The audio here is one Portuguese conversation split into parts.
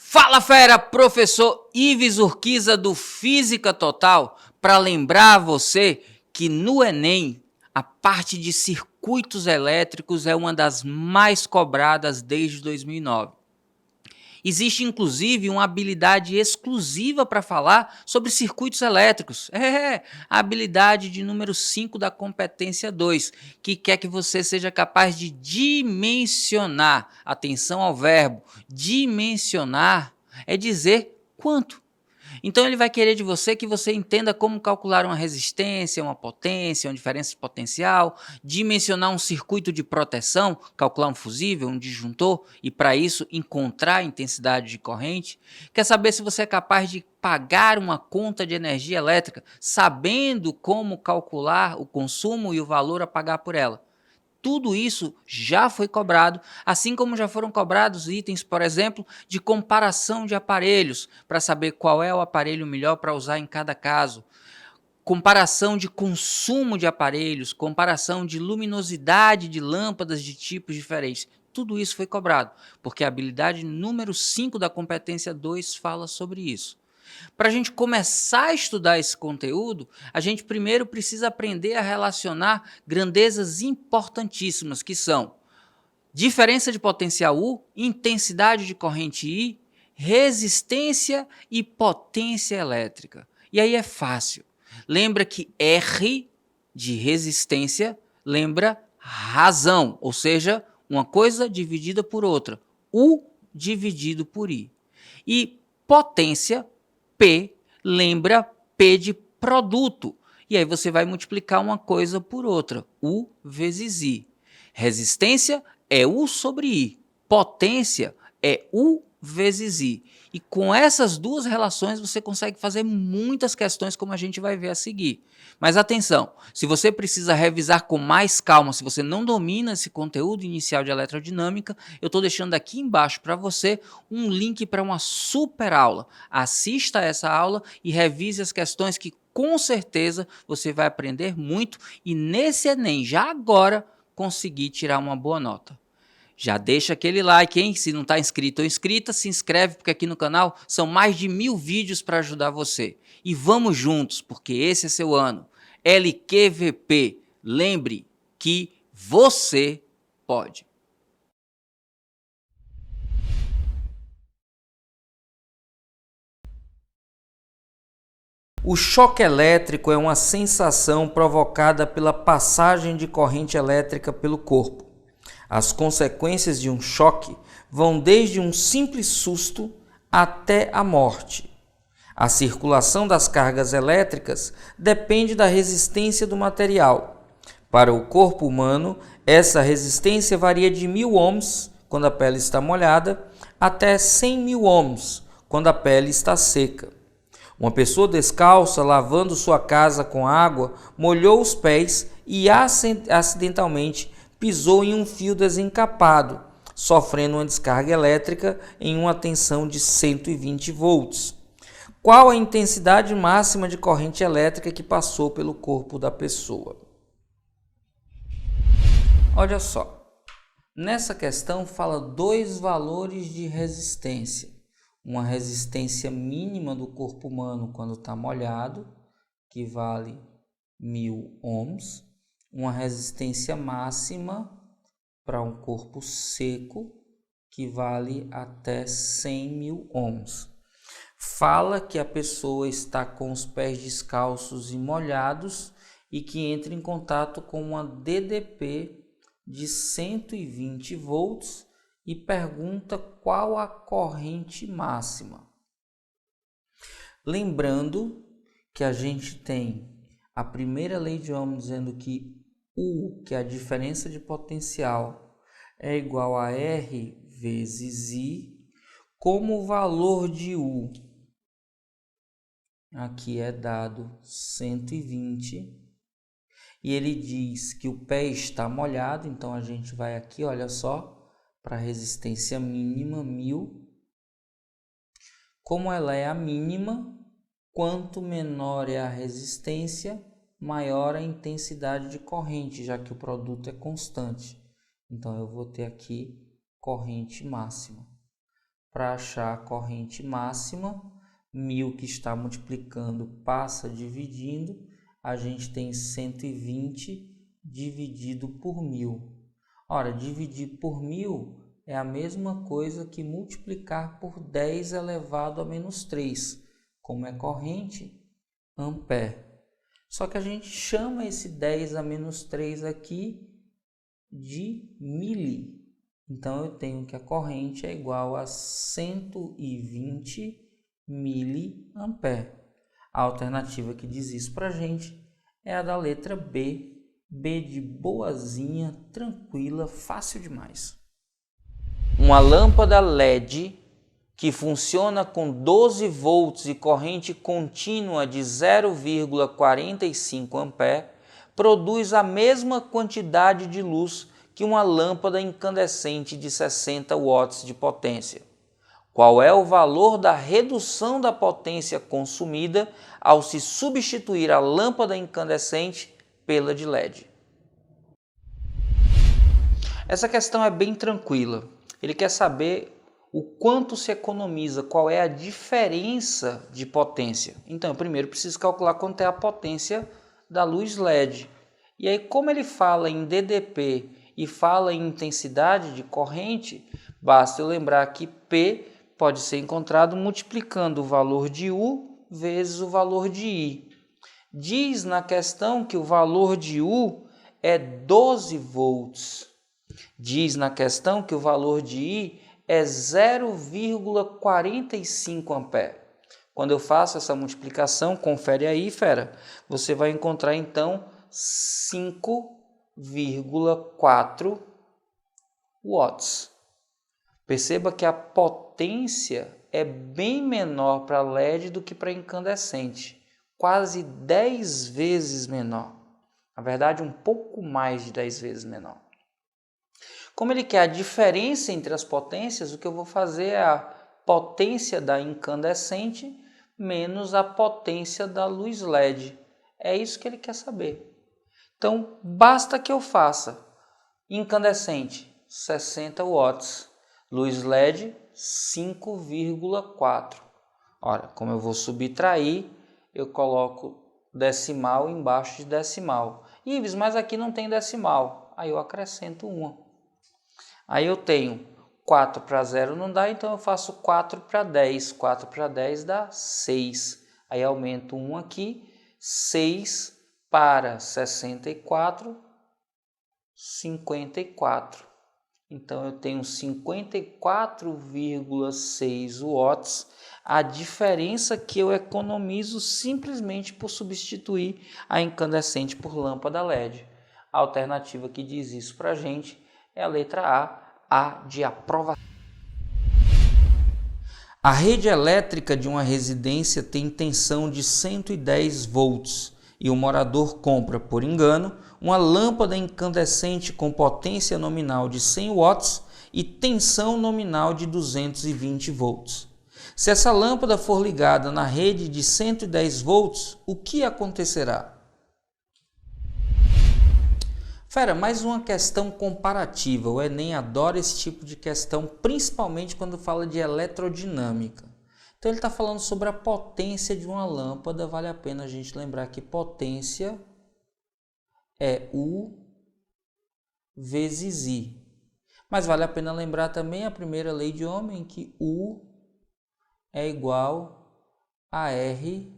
Fala fera, professor Ives Urquiza do Física Total, para lembrar você que no Enem a parte de circuitos elétricos é uma das mais cobradas desde 2009. Existe inclusive uma habilidade exclusiva para falar sobre circuitos elétricos. A habilidade de número 5 da competência 2, que quer que você seja capaz de dimensionar. Atenção ao verbo, dimensionar é dizer quanto. Então ele vai querer de você que você entenda como calcular uma resistência, uma potência, uma diferença de potencial, dimensionar um circuito de proteção, calcular um fusível, um disjuntor e para isso encontrar a intensidade de corrente. Quer saber se você é capaz de pagar uma conta de energia elétrica sabendo como calcular o consumo e o valor a pagar por ela. Tudo isso já foi cobrado, assim como já foram cobrados itens, por exemplo, de comparação de aparelhos, para saber qual é o aparelho melhor para usar em cada caso, comparação de consumo de aparelhos, comparação de luminosidade de lâmpadas de tipos diferentes. Tudo isso foi cobrado, porque a habilidade número 5 da competência 2 fala sobre isso. Para a gente começar a estudar esse conteúdo, a gente primeiro precisa aprender a relacionar grandezas importantíssimas, que são diferença de potencial U, intensidade de corrente I, resistência e potência elétrica. E aí é fácil. Lembra que R de resistência lembra razão, ou seja, uma coisa dividida por outra. U dividido por I. E potência, P, lembra P de produto. E aí você vai multiplicar uma coisa por outra. U vezes I. Resistência é U sobre I. Potência é U vezes I. E com essas duas relações você consegue fazer muitas questões, como a gente vai ver a seguir. Mas atenção, se você precisa revisar com mais calma, se você não domina esse conteúdo inicial de eletrodinâmica, eu estou deixando aqui embaixo para você um link para uma super aula. Assista a essa aula e revise as questões que com certeza você vai aprender muito e nesse Enem, já agora, conseguir tirar uma boa nota. Já deixa aquele like, hein? Se não está inscrito ou inscrita, se inscreve, porque aqui no canal são mais de 1000 vídeos para ajudar você. E vamos juntos, porque esse é seu ano. LQVP, lembre que você pode. O choque elétrico é uma sensação provocada pela passagem de corrente elétrica pelo corpo. As consequências de um choque vão desde um simples susto até a morte. A circulação das cargas elétricas depende da resistência do material. Para o corpo humano, essa resistência varia de 1000 ohms, quando a pele está molhada, até 100.000 ohms, quando a pele está seca. Uma pessoa descalça, lavando sua casa com água, molhou os pés e acidentalmente pisou em um fio desencapado, sofrendo uma descarga elétrica em uma tensão de 120 volts. Qual a intensidade máxima de corrente elétrica que passou pelo corpo da pessoa? Olha só, nessa questão fala dois valores de resistência. Uma resistência mínima do corpo humano quando está molhado, que vale 1000 ohms. Uma resistência máxima para um corpo seco, que vale até 100.000 ohms. Fala que a pessoa está com os pés descalços e molhados e que entra em contato com uma DDP de 120 volts e pergunta qual a corrente máxima. Lembrando que a gente tem a primeira lei de Ohm dizendo que U, que é a diferença de potencial, é igual a R vezes I, como o valor de U aqui é dado 120, e ele diz que o pé está molhado, então a gente vai aqui, olha só, para a resistência mínima, 1000. Como ela é a mínima, quanto menor é a resistência, maior a intensidade de corrente, já que o produto é constante. Então, eu vou ter aqui corrente máxima. para achar a corrente máxima. 1000 que está multiplicando passa dividindo, a gente tem 120 dividido por 1000. Ora, dividir por 1000 é a mesma coisa que multiplicar por 10 elevado a menos 3. Como é corrente, ampere. Só que a gente chama esse 10 a menos 3 aqui de mili. Então, eu tenho que a corrente é igual a 120 miliampere. A alternativa que diz isso para a gente é a da letra B. B de boazinha, tranquila, fácil demais. Uma lâmpada LED que funciona com 12 volts e corrente contínua de 0,45 ampere produz a mesma quantidade de luz que uma lâmpada incandescente de 60 watts de potência. Qual é o valor da redução da potência consumida ao se substituir a lâmpada incandescente pela de LED? Essa questão é bem tranquila. Ele quer saber o quanto se economiza, qual é a diferença de potência. Então, eu primeiro preciso calcular quanto é a potência da luz LED. E aí, como ele fala em DDP e fala em intensidade de corrente, basta eu lembrar que P pode ser encontrado multiplicando o valor de U vezes o valor de I. Diz na questão que o valor de U é 12 volts. Diz na questão que o valor de I é 0,45 ampere. Quando eu faço essa multiplicação, confere aí, fera, você vai encontrar então 5,4 watts. Perceba que a potência é bem menor para LED do que para incandescente, quase 10 vezes menor. Na verdade, um pouco mais de 10 vezes menor. Como ele quer a diferença entre as potências, o que eu vou fazer é a potência da incandescente menos a potência da luz LED. É isso que ele quer saber. Então, basta que eu faça incandescente, 60 watts, luz LED, 5,4. Ora, como eu vou subtrair, eu coloco decimal embaixo de decimal. Ives, mas aqui não tem decimal. Aí eu acrescento 1. Aí eu tenho 4 para 0 não dá, então eu faço 4 para 10. 4 para 10 dá 6. Aí aumento 1 aqui, 6 para 64, 54. Então eu tenho 54,6 watts, a diferença que eu economizo simplesmente por substituir a incandescente por lâmpada LED. A alternativa que diz isso para a gente é a letra A de aprovação. A rede elétrica de uma residência tem tensão de 110 volts e o morador compra, por engano, uma lâmpada incandescente com potência nominal de 100 watts e tensão nominal de 220 volts. Se essa lâmpada for ligada na rede de 110 volts, o que acontecerá? Fera, mais uma questão comparativa. O Enem adora esse tipo de questão, principalmente quando fala de eletrodinâmica. Então ele está falando sobre a potência de uma lâmpada. Vale a pena a gente lembrar que potência é U vezes I. Mas vale a pena lembrar também a primeira lei de Ohm, que U é igual a R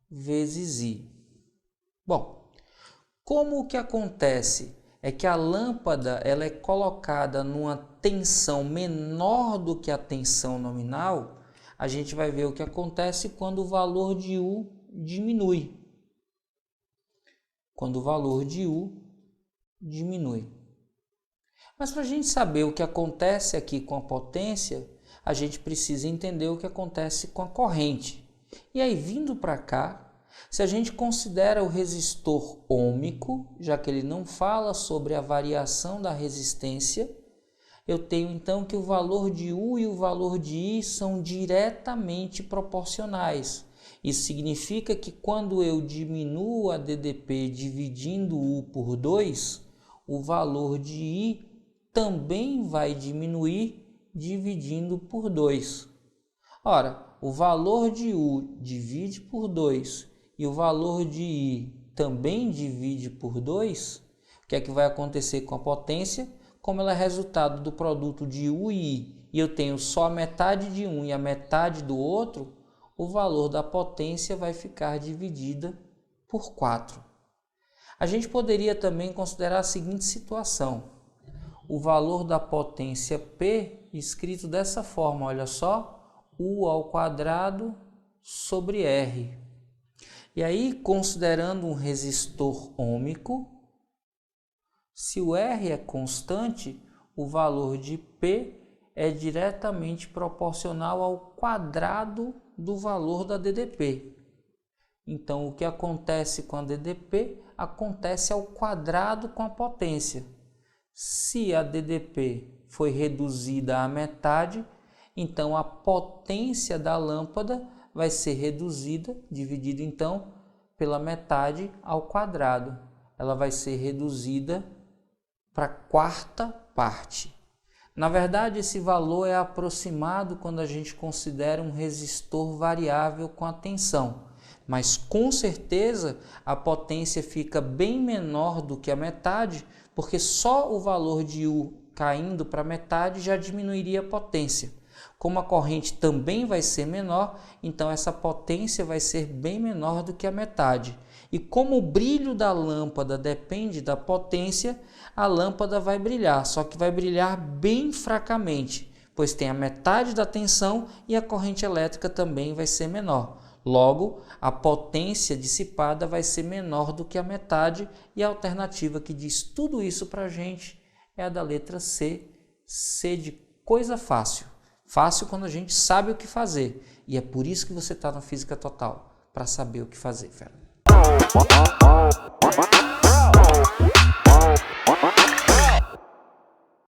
vezes I. Bom, como o que acontece é que a lâmpada ela é colocada numa tensão menor do que a tensão nominal, a gente vai ver o que acontece quando o valor de U diminui. Quando o valor de U diminui. Mas para a gente saber o que acontece aqui com a potência, a gente precisa entender o que acontece com a corrente. E aí, vindo para cá, se a gente considera o resistor ôhmico, já que ele não fala sobre a variação da resistência, eu tenho então que o valor de U e o valor de I são diretamente proporcionais. Isso significa que quando eu diminuo a DDP dividindo U por 2, o valor de I também vai diminuir dividindo por 2. Ora, o valor de U divide por 2 e o valor de I também divide por 2, o que é que vai acontecer com a potência? Como ela é resultado do produto de U e I, e eu tenho só a metade de um e a metade do outro, o valor da potência vai ficar dividida por 4. A gente poderia também considerar a seguinte situação. O valor da potência P escrito dessa forma, olha só, U ao quadrado sobre R. E aí, considerando um resistor ôhmico, se o R é constante, o valor de P é diretamente proporcional ao quadrado do valor da DDP. Então, o que acontece com a DDP acontece ao quadrado com a potência. Se a DDP foi reduzida à metade, então a potência da lâmpada vai ser reduzida, dividida então pela metade ao quadrado. Ela vai ser reduzida para a quarta parte. Na verdade, esse valor é aproximado quando a gente considera um resistor variável com a tensão. Mas com certeza a potência fica bem menor do que a metade, porque só o valor de U caindo para a metade já diminuiria a potência. Como a corrente também vai ser menor, então essa potência vai ser bem menor do que a metade. E como o brilho da lâmpada depende da potência, a lâmpada vai brilhar, só que vai brilhar bem fracamente, pois tem a metade da tensão e a corrente elétrica também vai ser menor. Logo, a potência dissipada vai ser menor do que a metade, e a alternativa que diz tudo isso para a gente é a da letra C, C de coisa fácil. Fácil quando a gente sabe o que fazer, e é por isso que você está na Física Total, para saber o que fazer, fera.